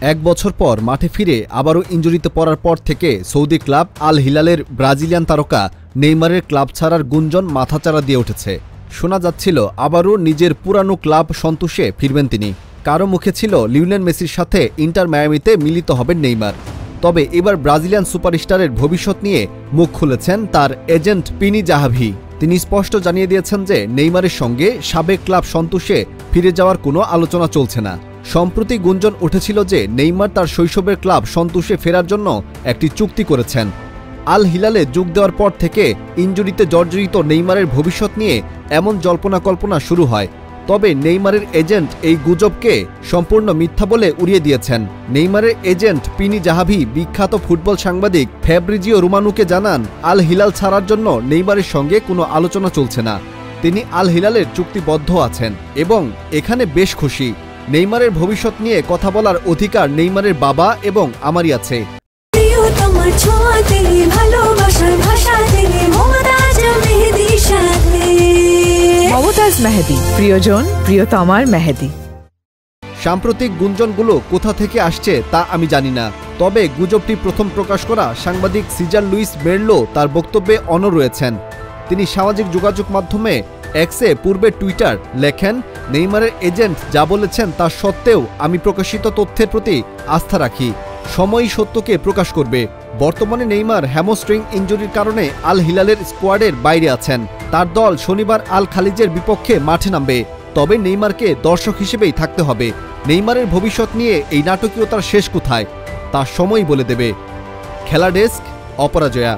এক বছর পর মাঠে ফিরে আবারও ইনজুরিতে পড়ার পর থেকে সৌদি ক্লাব আল হিলালের ব্রাজিলিয়ান তারকা নেইমারের ক্লাব ছাড়ার গুঞ্জন মাথাচাড়া দিয়ে উঠেছে। শোনা যাচ্ছিল আবারও নিজের পুরানো ক্লাব সন্তোষে ফিরবেন তিনি। কারো মুখে ছিল লিওনেল মেসির সাথে ইন্টার মায়ামিতে মিলিত হবেন নেইমার। তবে এবার ব্রাজিলিয়ান সুপারস্টারের ভবিষ্যৎ নিয়ে মুখ খুলেছেন তার এজেন্ট পিনি জাহাভি। তিনি স্পষ্ট জানিয়ে দিয়েছেন যে নেইমারের সঙ্গে সাবেক ক্লাব সন্তোষে ফিরে যাওয়ার কোনো আলোচনা চলছে না। সম্প্রতি গুঞ্জন উঠেছিল যে নেইমার তার শৈশবের ক্লাব সন্তোষে ফেরার জন্য একটি চুক্তি করেছেন। আল হিলালে যোগ দেওয়ার পর থেকে ইনজুরিতে জর্জরিত নেইমারের ভবিষ্যৎ নিয়ে এমন জল্পনা কল্পনা শুরু হয়। তবে নেইমারের এজেন্ট এই গুজবকে সম্পূর্ণ মিথ্যা বলে উড়িয়ে দিয়েছেন। নেইমারের এজেন্ট পিনি জাহাভি বিখ্যাত ফুটবল সাংবাদিক ফ্যাব্রিজিও রোমানুকে জানান, আল হিলাল ছাড়ার জন্য নেইমারের সঙ্গে কোনো আলোচনা চলছে না। তিনি আল হিলালের চুক্তিবদ্ধ আছেন এবং এখানে বেশ খুশি। নেইমারের ভবিষ্যৎ নিয়ে কথা বলার অধিকার নেইমারের বাবা এবং আমারই আছে। মমতাজ মেহেদি, প্রিয়জন প্রিয়তমার মেহেদি। সাম্প্রতিক গুঞ্জনগুলো কোথা থেকে আসছে তা আমি জানি না। তবে গুজবটি প্রথম প্রকাশ করা সাংবাদিক সিজার লুইস মেরলো তার বক্তব্যে অনড় রয়েছেন। তিনি সামাজিক যোগাযোগ মাধ্যমে এক্সে পূর্বে টুইটার লেখেন, নেইমারের এজেন্ট যা বলেছেন তা সত্ত্বেও আমি প্রকাশিত তথ্যের প্রতি আস্থা রাখি। সময়ই সত্যকে প্রকাশ করবে। বর্তমানে নেইমার হ্যামস্ট্রিং ইনজুরির কারণে আল হিলালের স্কোয়াডের বাইরে আছেন। তার দল শনিবার আল খালিজের বিপক্ষে মাঠে নামবে। তবে নেইমারকে দর্শক হিসেবেই থাকতে হবে। নেইমারের ভবিষ্যৎ নিয়ে এই নাটকীয়তার শেষ কোথায় তা সময়ই বলে দেবে। খেলা ডেস্ক, অপরাজয়া।